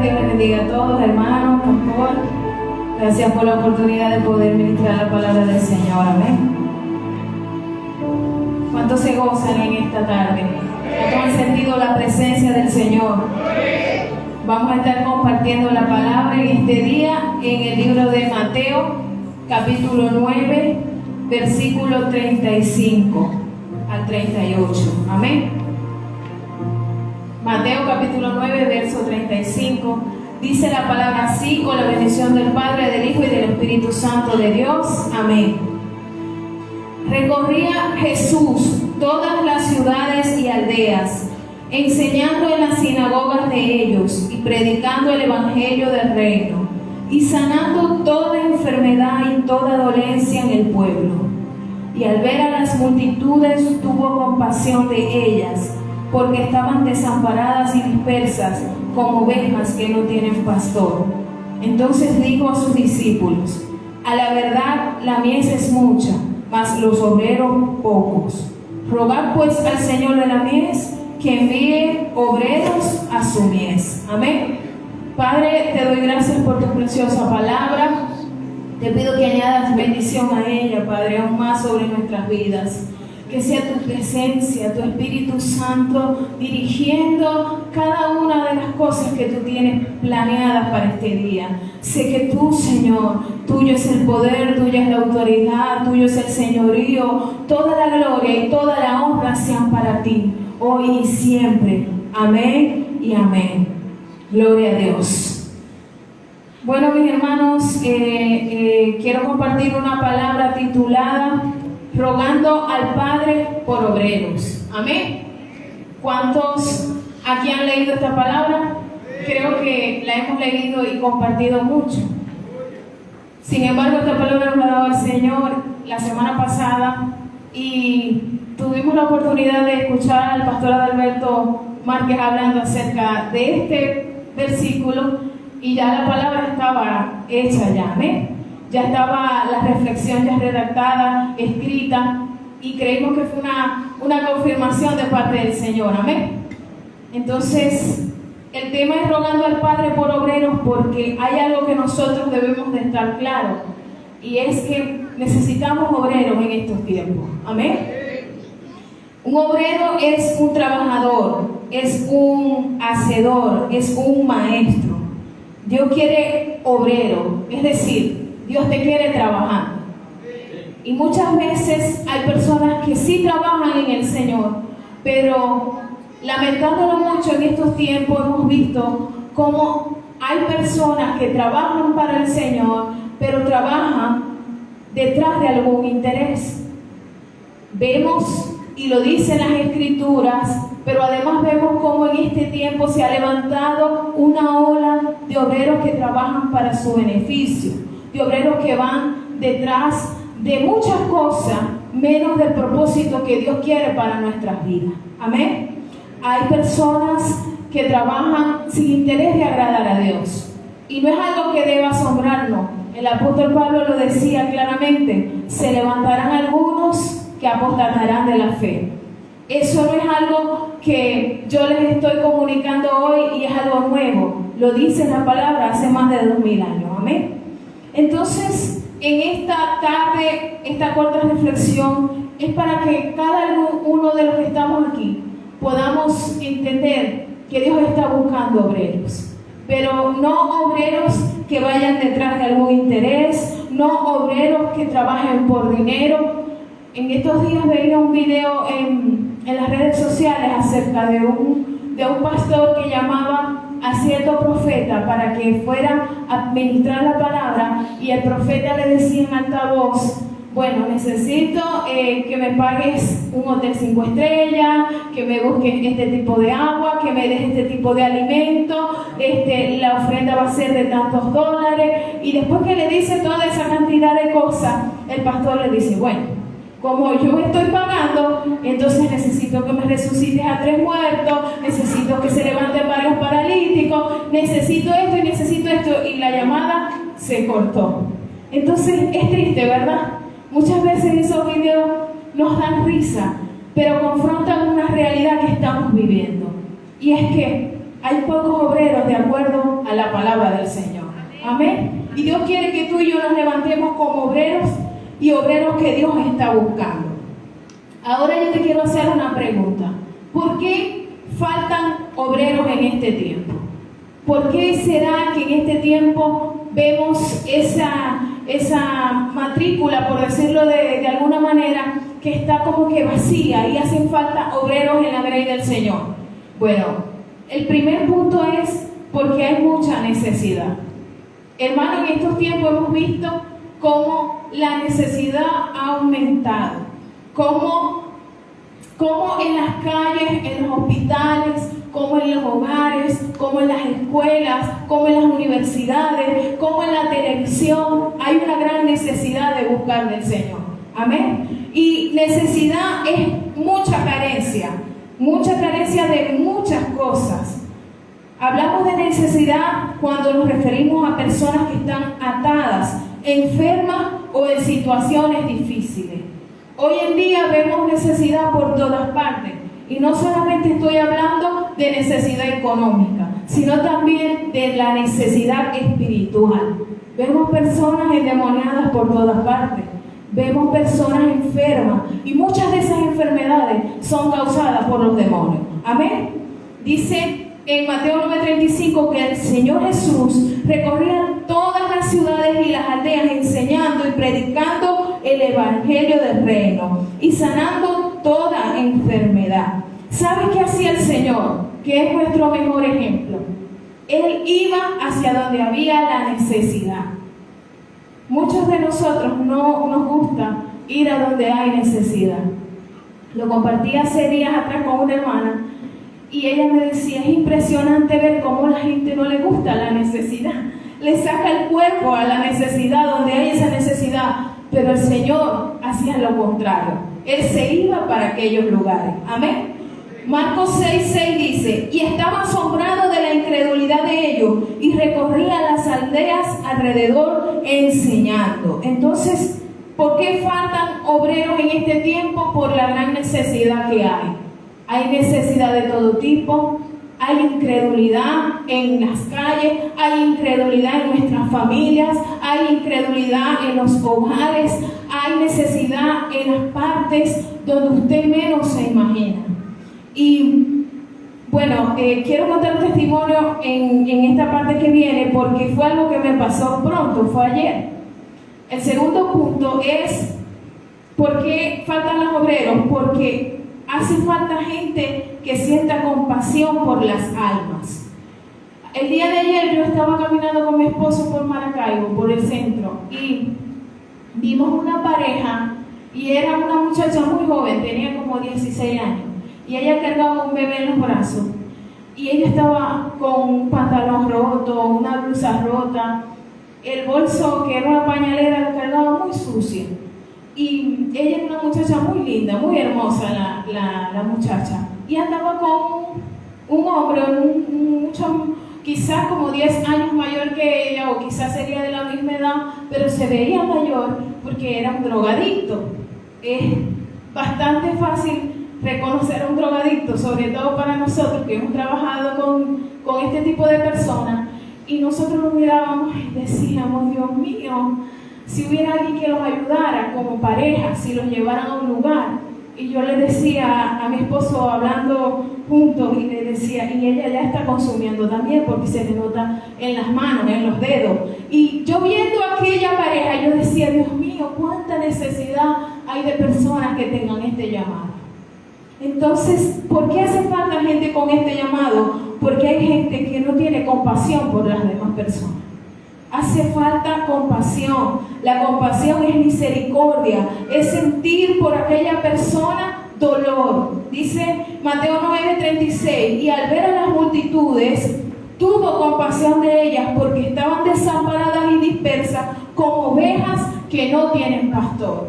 Dios les bendiga a todos, hermanos, pastor. Gracias por la oportunidad de poder ministrar la palabra del Señor. Amén. ¿Cuántos se gozan en esta tarde? ¿Cuántos han sentido la presencia del Señor? Vamos a estar compartiendo la palabra en este día en el libro de Mateo, capítulo 9, versículo 35 al 38. Amén. Mateo capítulo 9, verso 35, dice la palabra así, con la bendición del Padre, del Hijo y del Espíritu Santo de Dios. Amén. Recorría Jesús todas las ciudades y aldeas, enseñando en las sinagogas de ellos y predicando el evangelio del reino, y sanando toda enfermedad y toda dolencia en el pueblo. Y al ver a las multitudes tuvo compasión de ellas, porque estaban desamparadas y dispersas como ovejas que no tienen pastor. Entonces dijo a sus discípulos: a la verdad la mies es mucha, mas los obreros pocos. Rogad pues al Señor de la mies que envíe obreros a su mies. Amén. Padre, te doy gracias por tu preciosa palabra. Te pido que añadas bendición a ella, Padre, aún más sobre nuestras vidas. Que sea tu presencia, tu Espíritu Santo, dirigiendo cada una de las cosas que tú tienes planeadas para este día. Sé que tú, Señor, tuyo es el poder, tuya es la autoridad, tuyo es el señorío. Toda la gloria y toda la honra sean para ti, hoy y siempre. Amén y amén. Gloria a Dios. Bueno, mis hermanos, quiero compartir una palabra titulada Rogando al Padre por obreros. Amén. ¿Cuántos aquí han leído esta palabra? Creo que la hemos leído y compartido mucho. Sin embargo, esta palabra nos la ha dado el Señor la semana pasada y tuvimos la oportunidad de escuchar al pastor Adalberto Márquez hablando acerca de este versículo y ya la palabra estaba hecha ya. Amén. Ya estaba la reflexión ya redactada, escrita, y creímos que fue una confirmación de parte del Señor. Amén. Entonces, el tema es rogando al Padre por obreros, porque hay algo que nosotros debemos de estar claros, y es que necesitamos obreros en estos tiempos. Amén. Un obrero es un trabajador, es un hacedor, es un maestro. Dios quiere obrero, es decir, Dios te quiere trabajando. Y muchas veces hay personas que sí trabajan en el Señor, pero lamentándolo mucho en estos tiempos hemos visto cómo hay personas que trabajan para el Señor, pero trabajan detrás de algún interés. Vemos, y lo dicen las Escrituras, pero además vemos cómo en este tiempo se ha levantado una ola de obreros que trabajan para su beneficio, de obreros que van detrás de muchas cosas, menos del propósito que Dios quiere para nuestras vidas. Amén. Hay personas que trabajan sin interés de agradar a Dios. Y no es algo que deba asombrarnos. El apóstol Pablo lo decía claramente: se levantarán algunos que apostatarán de la fe. Eso no es algo que yo les estoy comunicando hoy y es algo nuevo. Lo dice la palabra hace más de 2000 años. Amén. Entonces, en esta tarde, esta corta reflexión es para que cada uno de los que estamos aquí podamos entender que Dios está buscando obreros, pero no obreros que vayan detrás de algún interés, no obreros que trabajen por dinero. En estos días veía un video en las redes sociales acerca de un pastor que llamaba a cierto profeta para que fuera a ministrar la palabra, y el profeta le decía en alta voz: bueno, necesito que me pagues un hotel 5 estrellas, que me busques este tipo de agua, que me des este tipo de alimento, la ofrenda va a ser de tantos dólares. Y después que le dice toda esa cantidad de cosas, el pastor le dice: bueno, como yo estoy pagando, entonces necesito que me resucites a 3 muertos, necesito que se levanten varios paralíticos, necesito esto y necesito esto. Y la llamada se cortó. Entonces es triste, ¿verdad? Muchas veces esos videos nos dan risa, pero confrontan una realidad que estamos viviendo. Y es que hay pocos obreros de acuerdo a la palabra del Señor. Amén. Y Dios quiere que tú y yo nos levantemos como obreros y obreros que Dios está buscando. Ahora yo te quiero hacer una pregunta. ¿Por qué faltan obreros en este tiempo? ¿Por qué será que en este tiempo vemos esa matrícula, por decirlo de alguna manera, que está como que vacía y hacen falta obreros en la grey del Señor? Bueno, el primer punto es porque hay mucha necesidad. Hermano, en estos tiempos hemos visto cómo la necesidad ha aumentado, cómo en las calles, en los hospitales, como en los hogares, como en las escuelas, como en las universidades, como en la televisión, hay una gran necesidad de buscar del Señor. Amén. Y necesidad es mucha carencia de muchas cosas. Hablamos de necesidad cuando nos referimos a personas que están atadas, enfermas o en situaciones difíciles. Hoy en día vemos necesidad por todas partes. Y no solamente estoy hablando de necesidad económica, sino también de la necesidad espiritual. Vemos personas endemoniadas por todas partes. Vemos personas enfermas. Y muchas de esas enfermedades son causadas por los demonios. Amén. Dice en Mateo 9:35 que el Señor Jesús recorría todas las ciudades y las aldeas enseñando y predicando el evangelio del reino y sanando toda enfermedad. ¿Sabe qué hacía el Señor? Que es nuestro mejor ejemplo. Él iba hacia donde había la necesidad. Muchos de nosotros no nos gusta ir a donde hay necesidad. Lo compartí hace días atrás con una hermana y ella me decía, es impresionante ver cómo a la gente no le gusta la necesidad. Le saca el cuerpo a la necesidad, donde hay esa necesidad. Pero el Señor hacía lo contrario. Él se iba para aquellos lugares. Amén. Marcos 6:6 dice, y estaba asombrado de la incredulidad de ellos y recorría las aldeas alrededor enseñando. Entonces, ¿por qué faltan obreros en este tiempo? Por la gran necesidad que hay. Hay necesidad de todo tipo, hay incredulidad en las calles, hay incredulidad en nuestras familias, hay incredulidad en los hogares, hay necesidad en las partes donde usted menos se imagina. Y bueno, quiero contar un testimonio en esta parte que viene porque fue algo que me pasó pronto, fue ayer. El segundo punto es ¿por qué faltan los obreros? Porque hace falta gente que sienta compasión por las almas. El día de ayer yo estaba caminando con mi esposo por Maracaibo, por el centro, y vimos una pareja y era una muchacha muy joven, tenía como 16 años, y ella cargaba un bebé en los brazos, y ella estaba con un pantalón roto, una blusa rota, el bolso, que era una pañalera, la cargaba muy sucia. Y ella era una muchacha muy linda, muy hermosa la muchacha. Y andaba con un hombre, quizás como 10 años mayor que ella, o quizás sería de la misma edad, pero se veía mayor porque era un drogadicto. Es bastante fácil reconocer a un drogadicto, sobre todo para nosotros que hemos trabajado con este tipo de personas. Y nosotros nos mirábamos y decíamos, Dios mío, si hubiera alguien que los ayudara como pareja, si los llevaran a un lugar. Y yo le decía a mi esposo, hablando juntos, y le decía, y ella ya está consumiendo también porque se le nota en las manos, en los dedos. Y yo viendo a aquella pareja, yo decía, Dios mío, cuánta necesidad hay de personas que tengan este llamado. Entonces, ¿por qué hace falta gente con este llamado? Porque hay gente que no tiene compasión por las demás personas. Hace falta compasión. La compasión es misericordia, es sentir por aquella persona dolor. Dice Mateo 9:36, y al ver a las multitudes, tuvo compasión de ellas porque estaban desamparadas y dispersas como ovejas que no tienen pastor.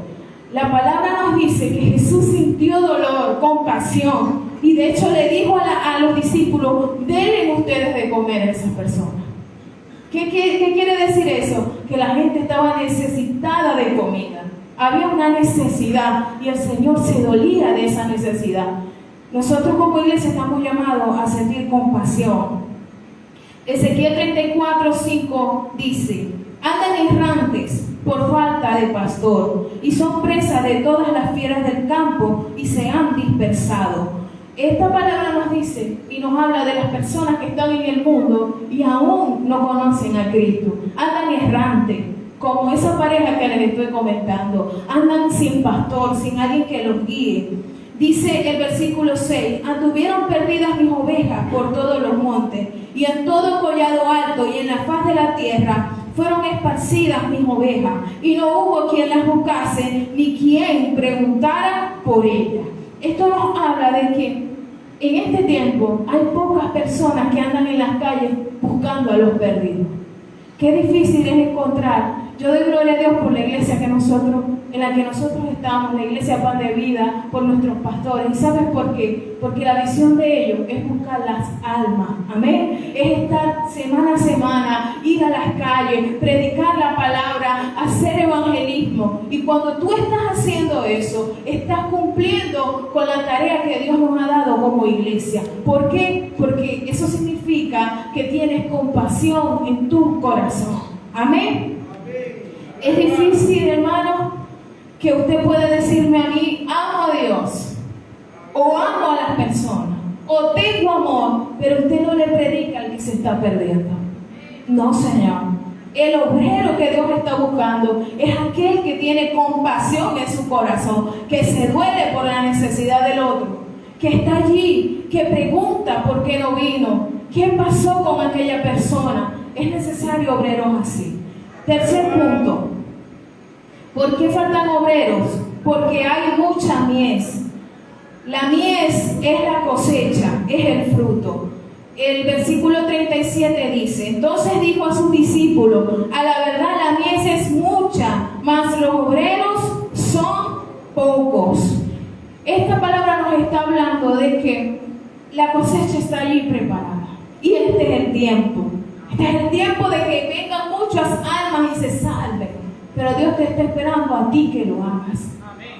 La palabra nos dice que Jesús sintió dolor, compasión, y de hecho le dijo a los discípulos, denle ustedes de comer a esas personas. ¿Qué quiere decir eso? Que la gente estaba necesitada de comida. Había una necesidad y el Señor se dolía de esa necesidad. Nosotros como iglesia estamos llamados a sentir compasión. Ezequiel 34:5 dice: andan errantes por falta de pastor, y son presa de todas las fieras del campo, y se han dispersado. Esta palabra nos dice y nos habla de las personas que están en el mundo y aún no conocen a Cristo. Andan errantes, como esa pareja que les estoy comentando. Andan sin pastor, sin alguien que los guíe. Dice el versículo 6: anduvieron perdidas mis ovejas por todos los montes, y en todo collado alto y en la faz de la tierra fueron esparcidas mis ovejas, y no hubo quien las buscase, ni quien preguntara por ellas. Esto nos habla de que en este tiempo hay pocas personas que andan en las calles buscando a los perdidos. Qué difícil es encontrar. Yo doy gloria a Dios por la iglesia en la que nosotros estamos, la iglesia Pan de Vida, por nuestros pastores. ¿Y sabes por qué? Porque la visión de ellos es buscar las almas. Amén. Es estar semana a semana, ir a las calles, predicar la palabra, hacer evangelismo. Y cuando tú estás haciendo eso, estás cumpliendo con la tarea que Dios nos ha dado como iglesia. ¿Por qué? Porque eso significa que tienes compasión en tu corazón. Amén. Es difícil, hermano, que usted pueda decirme a mí: amo a Dios, o amo a las personas, o tengo amor, pero usted no le predica al que se está perdiendo. No, Señor. El obrero que Dios está buscando es aquel que tiene compasión en su corazón, que se duele por la necesidad del otro, que está allí, que pregunta por qué no vino, qué pasó con aquella persona. Es necesario obreros así. Tercer punto. ¿Por qué faltan obreros? Porque hay mucha mies. La mies es la cosecha, es el fruto. El versículo 37 dice: entonces dijo a sus discípulos: a la verdad la mies es mucha, mas los obreros son pocos. Esta palabra nos está hablando de que la cosecha está allí preparada. Y este es el tiempo. Este es el tiempo de que vengan muchas almas y se salven. Pero Dios te está esperando a ti que lo hagas.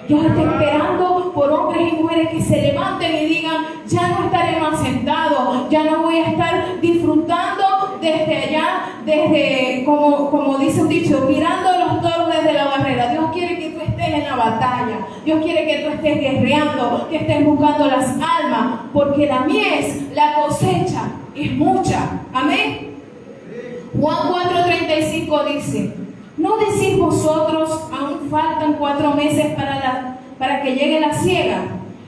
Dios está esperando por hombres y mujeres que se levanten y digan: ya no estaré más sentado, ya no voy a estar disfrutando desde allá, desde, como dice un dicho, mirando los toros desde la barrera. Dios quiere que tú estés en la batalla. Dios quiere que tú estés guerreando, que estés buscando las almas, porque la mies, la cosecha, es mucha. Amén. Juan 4:35 dice: ¿no decís vosotros, aún faltan 4 meses para que llegue la siega?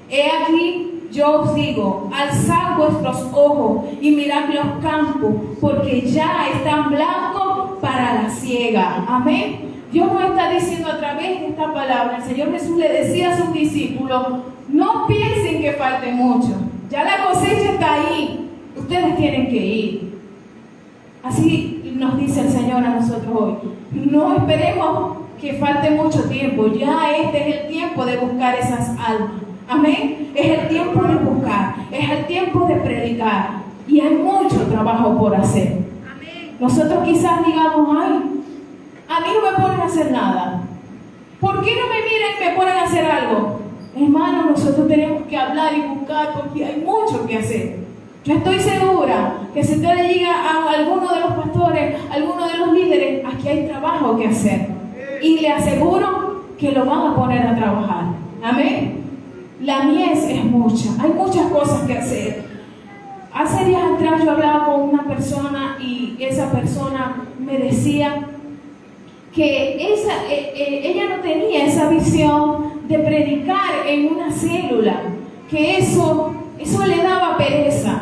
He aquí, yo os digo, alzad vuestros ojos y mirad los campos, porque ya están blancos para la siega. Amén. Dios nos está diciendo a través de esta palabra. El Señor Jesús le decía a sus discípulos: no piensen que falte mucho. Ya la cosecha está ahí. Ustedes tienen que ir. Así nos dice el Señor a nosotros hoy. No esperemos que falte mucho tiempo. Ya este es el tiempo de buscar esas almas. Amén. Es el tiempo de buscar. Es el tiempo de predicar. Y hay mucho trabajo por hacer. Amén. Nosotros quizás digamos: ay, a mí no me ponen a hacer nada. ¿Por qué no me miran y me ponen a hacer algo? Hermano, nosotros tenemos que hablar y buscar, porque hay mucho que hacer. Yo estoy segura que si usted le llega a alguno de los pastores, a alguno de los líderes, aquí hay trabajo que hacer. Y le aseguro que lo van a poner a trabajar. Amén. La mies es mucha. Hay muchas cosas que hacer. Hace días atrás yo hablaba con una persona y esa persona me decía que ella no tenía esa visión de predicar en una célula, que eso le daba pereza.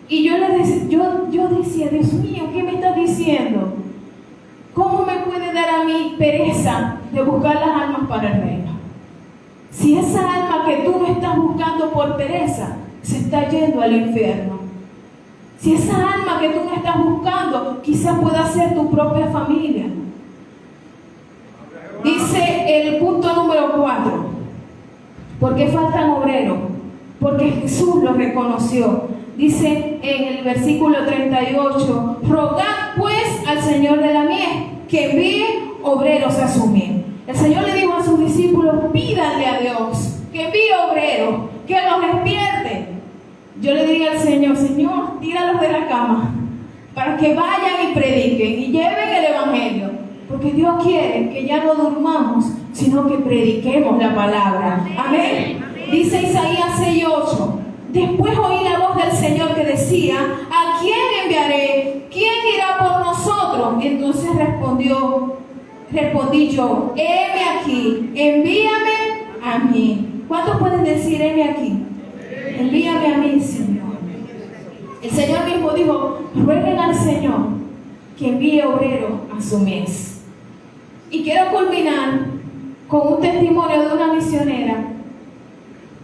Y yo decía: Dios mío, ¿qué me estás diciendo? ¿Cómo me puede dar a mí pereza de buscar las almas para el reino? Si esa alma que tú no estás buscando por pereza se está yendo al infierno. Si esa alma que tú no estás buscando quizás pueda ser tu propia familia. Dice el punto número 4: ¿por qué faltan obreros? Porque Jesús los reconoció. Dice en el versículo 38: rogad pues al Señor de la mies que envíe obreros a su mies. El Señor le dijo a sus discípulos: pídanle a Dios que envíe obreros, que los despierte yo le diría al Señor, Señor, tíralos de la cama para que vayan y prediquen y lleven el Evangelio, porque Dios quiere que ya no durmamos, sino que prediquemos la palabra. Amén. Dice Isaías 6:8. Después oí la voz del Señor que decía, ¿a quién enviaré? ¿Quién irá por nosotros? Y entonces respondí yo, heme aquí, envíame a mí. ¿Cuántos pueden decir, heme aquí? Envíame a mí, Señor. El Señor mismo dijo, rueguen al Señor que envíe obreros a su mies. Y quiero culminar con un testimonio de una misionera,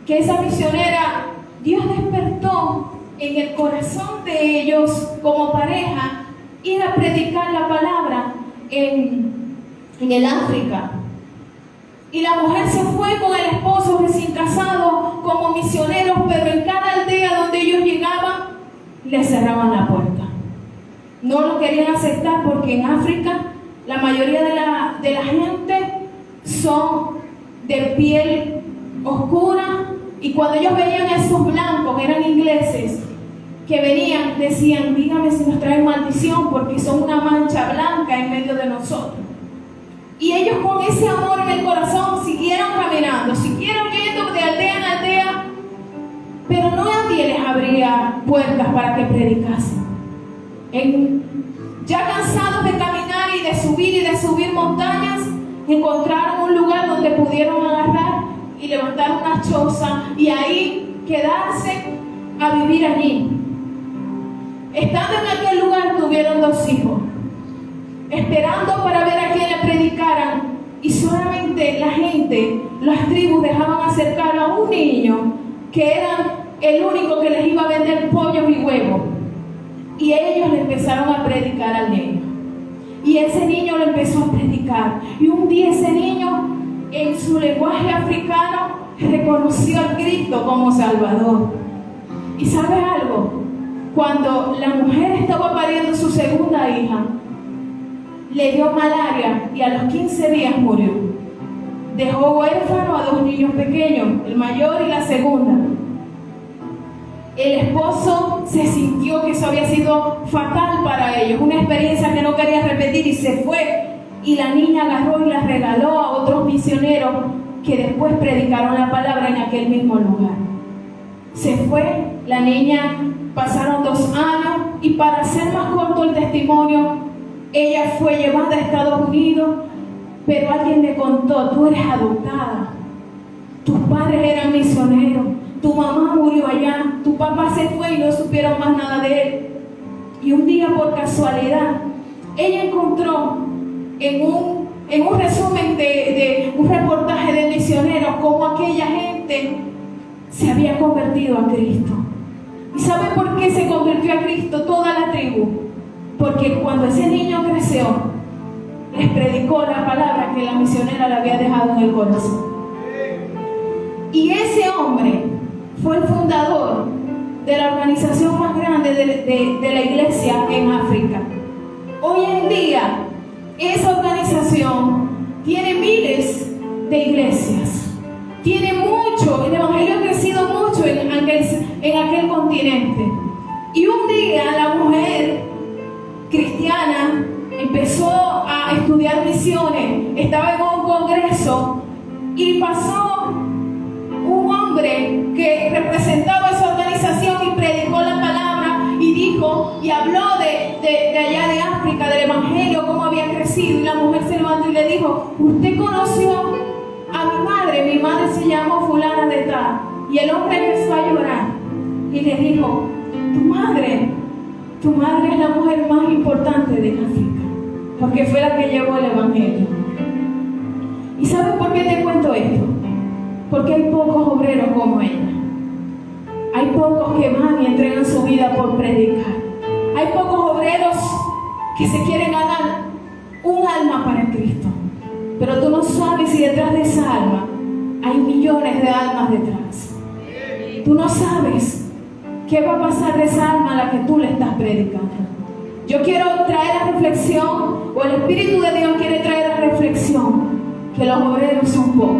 que esa misionera, Dios despertó en el corazón de ellos como pareja ir a predicar la palabra en el África. Y la mujer se fue con el esposo recién casado como misioneros, pero en cada aldea donde ellos llegaban, les cerraban la puerta. No lo querían aceptar porque en África la mayoría de la gente son de piel oscura, y cuando ellos veían a esos blancos, eran ingleses, que venían, decían, dígame si nos traen maldición porque son una mancha blanca en medio de nosotros. Y ellos con ese amor en el corazón siguieron caminando, siguieron yendo de aldea en aldea, pero nadie les abría puertas para que predicasen. Ya cansados de caminar y de subir montañas, encontraron un lugar donde pudieron agarrar y levantar una choza y ahí quedarse a vivir allí. Estando en aquel lugar tuvieron 2 hijos, esperando para ver a quién le predicaran, y solamente la gente, las tribus, dejaban acercar a un niño que era el único que les iba a vender pollos y huevos, y ellos le empezaron a predicar al niño, y ese niño le empezó a predicar, y un día ese niño en su lenguaje africano reconoció a Cristo como Salvador. ¿Y sabes algo? Cuando la mujer estaba pariendo su segunda hija, le dio malaria y a los 15 días murió. Dejó huérfano a 2 niños pequeños, el mayor y la segunda. El esposo se sintió que eso había sido fatal para ellos, una experiencia que no quería repetir, y se fue. Y la niña agarró y la regaló a otros misioneros que después predicaron la palabra en aquel mismo lugar. Se fue la niña, pasaron 2 años, y para hacer más corto el testimonio, ella fue llevada a Estados Unidos, pero alguien le contó, tú eres adoptada, tus padres eran misioneros, tu mamá murió allá, tu papá se fue y no supieron más nada de él. Y un día, por casualidad, ella encontró en un resumen de un reportaje de misioneros cómo aquella gente se había convertido a Cristo. ¿Y sabe por qué se convirtió a Cristo toda la tribu? Porque cuando ese niño creció, les predicó la palabra que la misionera le había dejado en el corazón. Y ese hombre fue el fundador de la organización más grande de la iglesia en África. Hoy en día, esa organización tiene miles de iglesias, tiene mucho, el evangelio ha crecido mucho en aquel continente. Y un día la mujer cristiana empezó a estudiar misiones, estaba en un congreso y pasó un hombre que representaba esa organización y predicó la palabra y dijo y habló de allá de África, del evangelio, cómo había crecido. Y la mujer se levantó y le dijo, ¿usted conoció a mi madre? Mi madre se llamó fulana de tal. Y el hombre empezó a llorar y le dijo, tu madre es la mujer más importante de África, porque fue la que llevó el evangelio. ¿Y sabes por qué te cuento esto? Porque hay pocos obreros como ella. Hay pocos que van y entregan su vida por predicar. Hay pocos obreros que se quieren ganar un alma para Cristo. Pero tú no sabes si detrás de esa alma hay millones de almas detrás. Tú no sabes qué va a pasar de esa alma a la que tú le estás predicando. Yo quiero traer a reflexión, o el Espíritu de Dios quiere traer a reflexión, que los obreros son pocos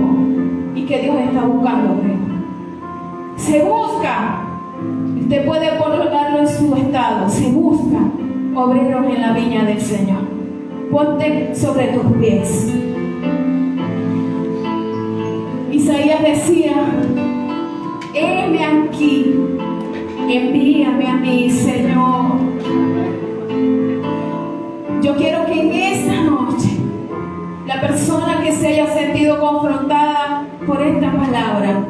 y que Dios está buscando obreros. Se busca Usted puede colocarlo en su estado. Se busca obreros en la viña del Señor. Ponte sobre tus pies. Isaías decía: heme aquí, envíame a mí, Señor. Yo quiero que en esta noche la persona que se haya sentido confrontada por esta palabra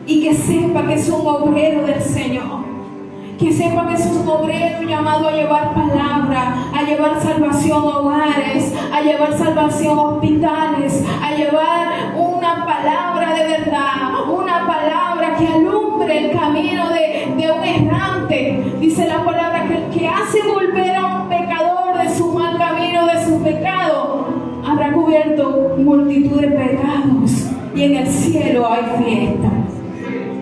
y que sepa que es un obrero del Señor, que sepa que es un obrero llamado a llevar palabra, a llevar salvación a hogares, a llevar salvación a hospitales, a llevar una palabra de verdad, una palabra que alumbre el camino de un errante. Dice la palabra que el que hace volver a un pecador de su mal camino, de su pecado, habrá cubierto multitud de pecados y en el cielo hay fiesta.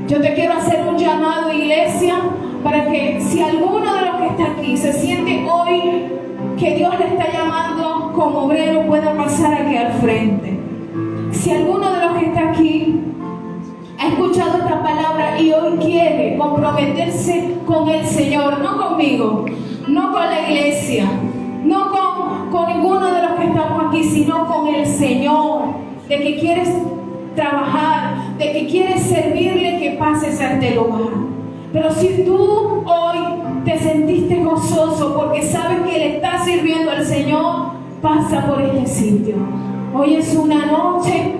Yo te quiero hacer un llamado, iglesia, para que si alguno de los que está aquí se siente hoy que Dios le está llamando como obrero, pueda pasar aquí al frente. Si alguno de los que está aquí ha escuchado esta palabra y hoy quiere comprometerse con el Señor, no conmigo, no con la iglesia, no con ninguno de los que estamos aquí, sino con el Señor, de que quieres trabajar, de que quieres servirle, que pases a este lugar. Pero si tú hoy te sentiste gozoso porque sabes que le estás sirviendo al Señor, pasa por este sitio. Hoy es una noche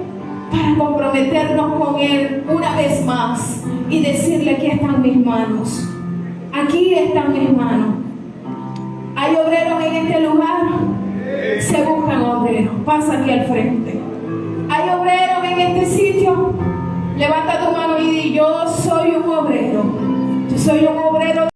para comprometernos con Él una vez más y decirle: aquí están mis manos, aquí están mis manos. ¿Hay obreros en este lugar? Se buscan obreros. Pasa aquí al frente. ¿Hay obreros en este sitio? Levanta tu mano y di: yo soy un obrero. Yo soy un obrero